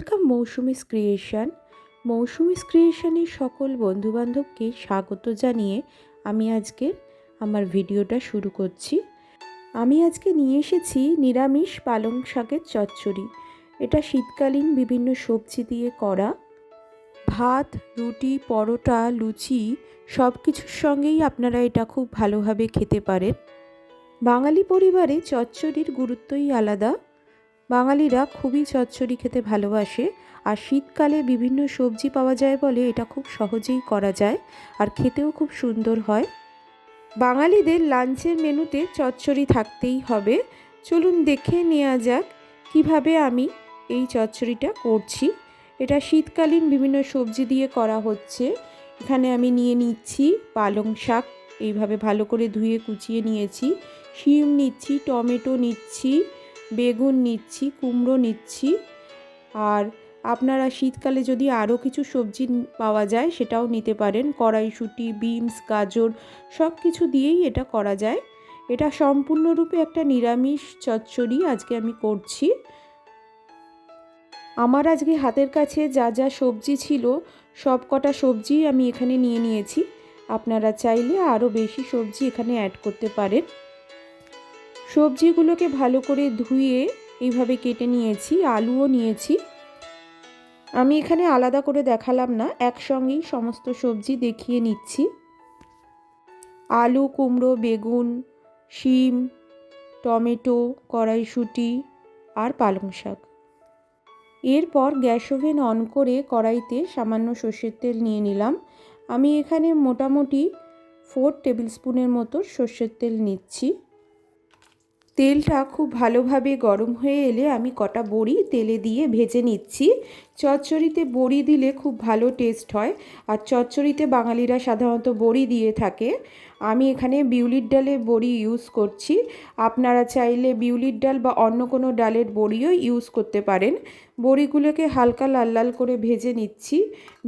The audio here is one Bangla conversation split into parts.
Welcome Mousumi's creation. মৌসুমিস ক্রিয়েশনের সকল বন্ধুবান্ধবকে স্বাগত জানিয়ে আমি আজকে আমার ভিডিওটা শুরু করছি। আমি আজকে নিয়ে এসেছি নিরামিষ পালং শাকের চচ্চড়ি। এটা শীতকালীন বিভিন্ন সবজি দিয়ে করা। ভাত, রুটি, পরোটা, লুচি সব কিছুর সঙ্গেই আপনারা এটা খুব ভালোভাবে খেতে পারেন। বাঙালি পরিবারে চচ্চড়ির গুরুত্বই আলাদা। বাঙালিরা খুবই চচ্চড়ি খেতে ভালোবাসে, আর শীতকালে বিভিন্ন সবজি পাওয়া যায় বলে এটা খুব সহজেই করা যায় আর খেতেও খুব সুন্দর হয়। বাঙালিদের লাঞ্চের মেনুতে চচ্চড়ি থাকতেই হবে। চলুন দেখে নেওয়া যাক কিভাবে আমি এই চচ্চড়িটা করছি। এটা শীতকালীন বিভিন্ন সবজি দিয়ে করা হচ্ছে। এখানে আমি নিয়ে নিচ্ছি পালং শাক, এইভাবে ভালো করে ধুয়ে কুচিয়ে নিয়েছি। শিম নিচ্ছি, টমেটো নিচ্ছি, বেগুন নিচ্ছি, কুমড়ো নিচ্ছি। আর আপনারা শীতকালে যদি আরও কিছু সবজি পাওয়া যায় সেটাও নিতে পারেন। কড়াইশুঁটি, বিনস, গাজর সব কিছু দিয়েই এটা করা যায়। এটা সম্পূর্ণরূপে একটা নিরামিষ চচ্চড়ি আজকে আমি করছি। আমার আজকে হাতের কাছে যা যা সবজি ছিল সব কটা সবজি আমি এখানে নিয়ে নিয়েছি। আপনারা চাইলে আরও বেশি সবজি এখানে অ্যাড করতে পারেন। সবজিগুলোকে ভালো করে ধুয়ে এইভাবে কেটে নিয়েছি, আলুও নিয়েছি। আমি এখানে আলাদা করে দেখালাম না, একসঙ্গেই সমস্ত সবজি দেখিয়ে নিচ্ছি। আলু, কুমড়ো, বেগুন, শিম, টমেটো, কড়াইশুঁটি আর পালং শাক। এরপর গ্যাস ওভেন অন করে কড়াইতে সামান্য সর্ষের তেল নিয়ে নিলাম। আমি এখানে মোটামুটি 4 টেবিল স্পুনের মতো সর্ষের তেল নিচ্ছি। তেলটা খুব ভালোভাবে গরম হয়ে এলে আমি কটা বড়ি তেলে দিয়ে ভেজে নিচ্ছি। চচ্চড়িতে বড়ি দিলে খুব ভালো টেস্ট হয়, আর চচ্চড়িতে বাঙালিরা সাধারণত বড়ি দিয়ে থাকে। আমি এখানে বিউলির ডালের বড়ি ইউজ করছি। আপনারা চাইলে বিউলির ডাল বা অন্য কোনো ডালের বড়িও ইউজ করতে পারেন। বড়িগুলোকে হালকা লাল লাল করে ভেজে নিচ্ছি।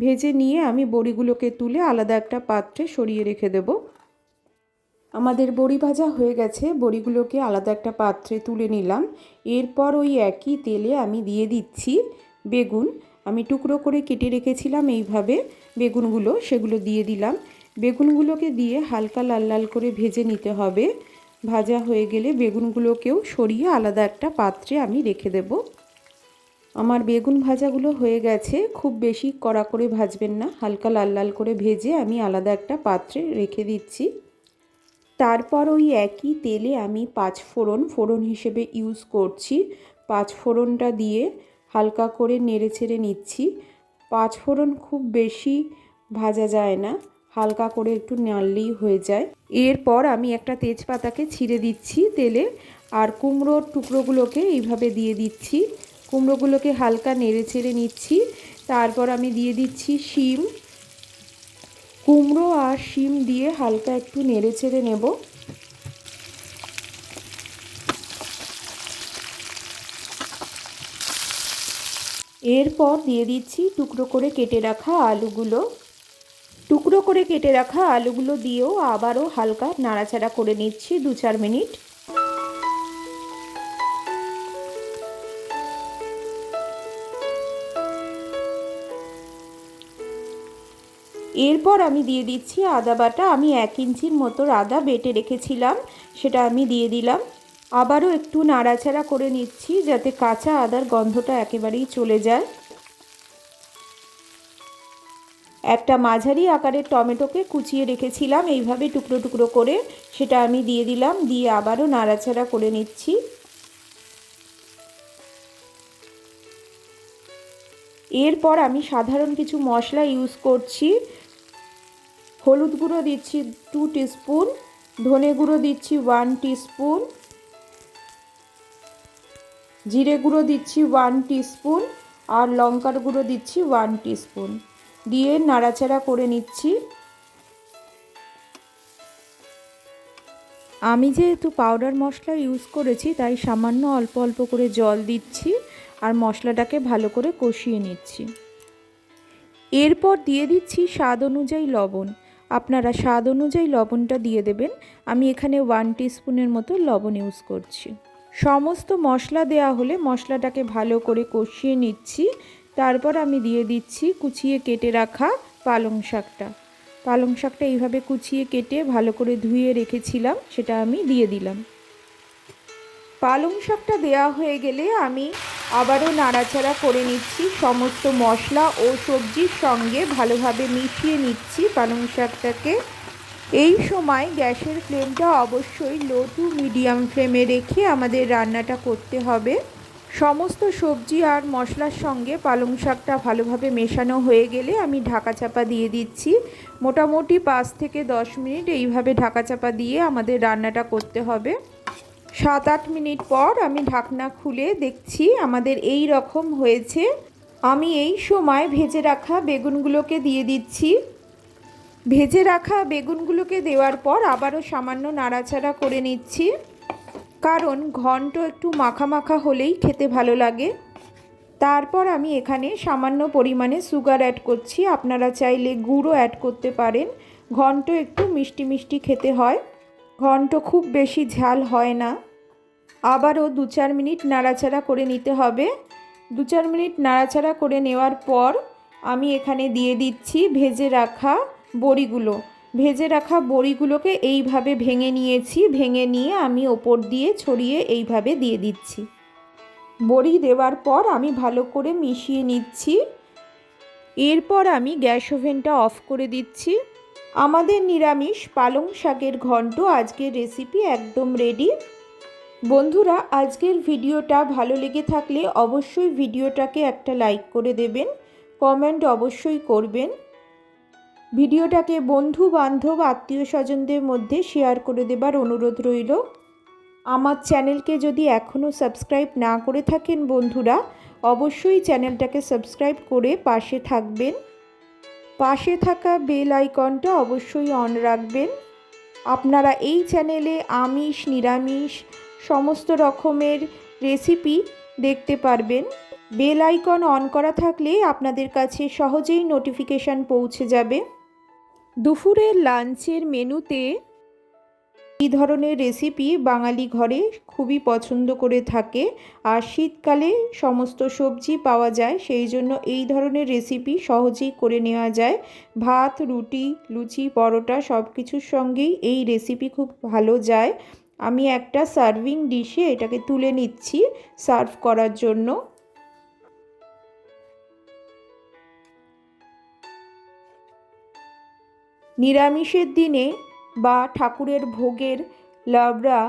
ভেজে নিয়ে আমি বড়িগুলোকে তুলে আলাদা একটা পাত্রে সরিয়ে রেখে দেবো। আমাদের বড়ি ভাজা হয়ে গেছে, বড়িগুলোকে আলাদা একটা পাত্রে তুলে নিলাম। এরপর ওই একই তেলে আমি দিয়ে দিচ্ছি বেগুন। আমি টুকরো করে কেটে রেখেছিলাম এইভাবে বেগুনগুলো, সেগুলো দিয়ে দিলাম। বেগুনগুলোকে দিয়ে হালকা লাল লাল করে ভেজে নিতে হবে। ভাজা হয়ে গেলে বেগুনগুলোকেও সরিয়ে আলাদা একটা পাত্রে আমি রেখে দেব। আমার বেগুন ভাজাগুলো হয়ে গেছে। খুব বেশি কড়া করে ভাজবেন না, হালকা লাল লাল করে ভেজে আমি আলাদা একটা পাত্রে রেখে দিচ্ছি। তারপর ওই একই তেলে আমি 5 ফোড়ন হিসেবে ইউজ করছি। 5 ফোড়নটা দিয়ে হালকা করে নেড়ে ছেড়ে নিচ্ছি। 5 ফোড়ন খুব বেশি ভাজা যায় না, হালকা করে একটু নাড়লেই হয়ে যায়। এরপর আমি একটা তেজপাতাকে ছিঁড়ে দিচ্ছি তেলে, আর কুমড়োর টুকরোগুলোকে এইভাবে দিয়ে দিচ্ছি। কুমড়োগুলোকে হালকা নেড়ে ছেড়ে নিচ্ছি। তারপর আমি দিয়ে দিচ্ছি শিম। কুমড়ো আর শিম দিয়ে হালকা একটু নেড়ে ছেড়ে নেব। এরপর দিয়ে দিচ্ছি টুকরো করে কেটে রাখা আলুগুলো। টুকরো করে কেটে রাখা আলুগুলো দিয়েও আবারও হালকা নাড়াচাড়া করে নিচ্ছি 2-4 মিনিট। এরপর আমি দিয়ে দিচ্ছি আদা বাটা। আমি 1 ইঞ্চির মতো আদা বেটে রেখেছিলাম, সেটা আমি দিয়ে দিলাম। আবারও একটু নাড়াচাড়া করে নিচ্ছি যাতে কাঁচা আদার গন্ধটা একেবারেই চলে যায়। একটা মাঝারি আকারের টমেটোকে কুচিয়ে রেখেছিলাম এইভাবে টুকরো টুকরো করে, সেটা আমি দিয়ে দিলাম। দিয়ে আবারও নাড়াচাড়া করে নিচ্ছি। এরপর আমি সাধারণ কিছু মশলা ইউজ করছি। হলুদ গুঁড়ো দিচ্ছি 2 টিস্পুন, ধনে গুঁড়ো দিচ্ছি 1 টিস্পুন, জিরে গুঁড়ো দিচ্ছি 1 টিস্পুন, আর লঙ্কার গুঁড়ো দিচ্ছি 1 টিস্পুন। দিয়ে নাড়াচাড়া করে নিচ্ছি। আমি যেহেতু পাউডার মশলা ইউজ করেছি তাই সামান্য অল্প অল্প করে জল দিচ্ছি আর মশলাটাকে ভালো করে কষিয়ে নিচ্ছি। এরপর দিয়ে দিচ্ছি স্বাদ অনুযায়ী লবণ। আপনারা স্বাদ অনুযায়ী লবণটা দিয়ে দেবেন। আমি এখানে 1 টিস্পুনের মতো লবণ ইউজ করছি। সমস্ত মশলা দেওয়া হলে মশলাটাকে ভালো করে কষিয়ে নিচ্ছি। তারপর আমি দিয়ে দিচ্ছি কুচিয়ে কেটে রাখা পালং শাকটা। পালং শাকটা এইভাবে কুচিয়ে কেটে ভালো করে ধুয়ে রেখেছিলাম, সেটা আমি দিয়ে দিলাম। পালং শাকটা দেওয়া হয়ে গেলে আমি আবারও নাড়াচাড়া করে নিচ্ছি, সমস্ত মশলা ও সবজির সঙ্গে ভালোভাবে মিশিয়ে নিচ্ছি পালং শাকটাকে। এই সময় গ্যাসের ফ্লেমটা অবশ্যই লো টু মিডিয়াম ফ্লেমে রেখে আমাদের রান্নাটা করতে হবে। সমস্ত সবজি আর মশলার সঙ্গে পালং শাকটা ভালোভাবে মেশানো হয়ে গেলে আমি ঢাকা চাপা দিয়ে দিচ্ছি। মোটামুটি 5 থেকে 10 মিনিট এইভাবে ঢাকা চাপা দিয়ে আমাদের রান্নাটা করতে হবে। 7-8 মিনিট পর আমি ঢাকনা খুলে দেখছি আমাদের এই রকম হয়েছে। আমি এই সময় ভেজে রাখা বেগুনগুলোকে দিয়ে দিচ্ছি। ভেজে রাখা বেগুনগুলোকে দেওয়ার পর আবারও সামান্য নাড়াচাড়া করে নিচ্ছি, কারণ ঘন্ট একটু মাখা মাখা হলেই খেতে ভালো লাগে। তারপর আমি এখানে সামান্য পরিমাণে সুগার অ্যাড করছি, আপনারা চাইলে গুড়ও অ্যাড করতে পারেন। ঘন্ট একটু মিষ্টি মিষ্টি খেতে হয়, ঘন্ট খুব বেশি ঝাল হয় না। আবারও 2-4 মিনিট নাড়াচাড়া করে নিতে হবে। 2-4 মিনিট নাড়াচাড়া করে নেওয়ার পর আমি এখানে দিয়ে দিচ্ছি ভেজে রাখা বড়িগুলো। ভেজে রাখা বড়িগুলোকে এইভাবে ভেঙে নিয়েছি, ভেঙে নিয়ে আমি ওপর দিয়ে ছড়িয়ে এইভাবে দিয়ে দিচ্ছি। বড়ি দেওয়ার পর আমি ভালো করে মিশিয়ে নিচ্ছি। এরপর আমি গ্যাস ওভেনটা অফ করে দিচ্ছি। আমাদের নিরামিষ পালং শাকের ঘন্ট আজকের রেসিপি একদম রেডি। বন্ধুরা, আজকের ভিডিওটা ভালো লেগে থাকলে অবশ্যই ভিডিওটাকে একটা লাইক করে দেবেন, কমেন্ট অবশ্যই করবেন। ভিডিওটাকে বন্ধু বান্ধব আত্মীয় স্বজনদের মধ্যে শেয়ার করে দেবার অনুরোধ রইল। আমার চ্যানেলকে যদি এখনও সাবস্ক্রাইব না করে থাকেন বন্ধুরা, অবশ্যই চ্যানেলটাকে সাবস্ক্রাইব করে পাশে থাকবেন। পাশে থাকা বেল আইকনটা অবশ্যই অন রাখবেন। আপনারা এই চ্যানেলে আমিষ নিরামিষ সমস্ত রকমের রেসিপি দেখতে পারবেন। বেল আইকন অন করা থাকলে আপনাদের কাছে সহজেই নোটিফিকেশান পৌঁছে যাবে। দুপুরের লাঞ্চের মেনুতে এই ধরনের রেসিপি বাঙালি ঘরে খুবই পছন্দ করে থাকে, আর শীতকালে সমস্ত সবজি পাওয়া যায়, সেই জন্য এই ধরনের রেসিপি সহজেই করে নেওয়া যায়। ভাত, রুটি, লুচি, পরোটা সব কিছুর সঙ্গেই এই রেসিপি খুব ভালো যায়। আমি একটা সার্ভিং ডিশে এটাকে তুলে নিচ্ছি সার্ভ করার জন্য। নিরামিষের দিনে বা ঠাকুরের ভোগের লাবড়া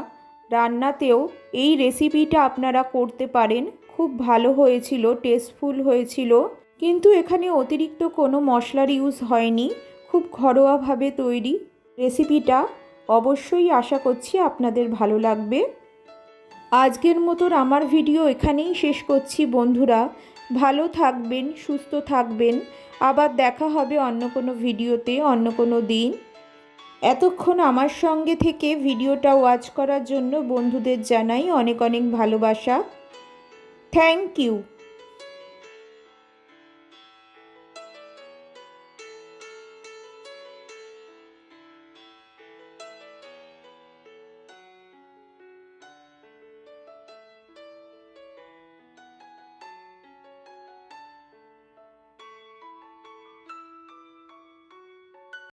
রান্নাতেও এই রেসিপিটা আপনারা করতে পারেন। খুব ভালো হয়েছিল, টেস্টফুল হয়েছিল, কিন্তু এখানে অতিরিক্ত কোনো মশলার ইউজ হয়নি, খুব ঘরোয়াভাবে তৈরি রেসিপিটা। অবশ্যই আশা করছি আপনাদের ভালো লাগবে। আজকের মতন আমার ভিডিও এখানেই শেষ করছি বন্ধুরা। ভালো থাকবেন, সুস্থ থাকবেন। আবার দেখা হবে অন্য কোনো ভিডিওতে অন্য কোনো দিন। এতক্ষণ আমার সঙ্গে থেকে ভিডিওটা ওয়াচ করার জন্য বন্ধুদের জানাই অনেক অনেক ভালোবাসা। Thank you.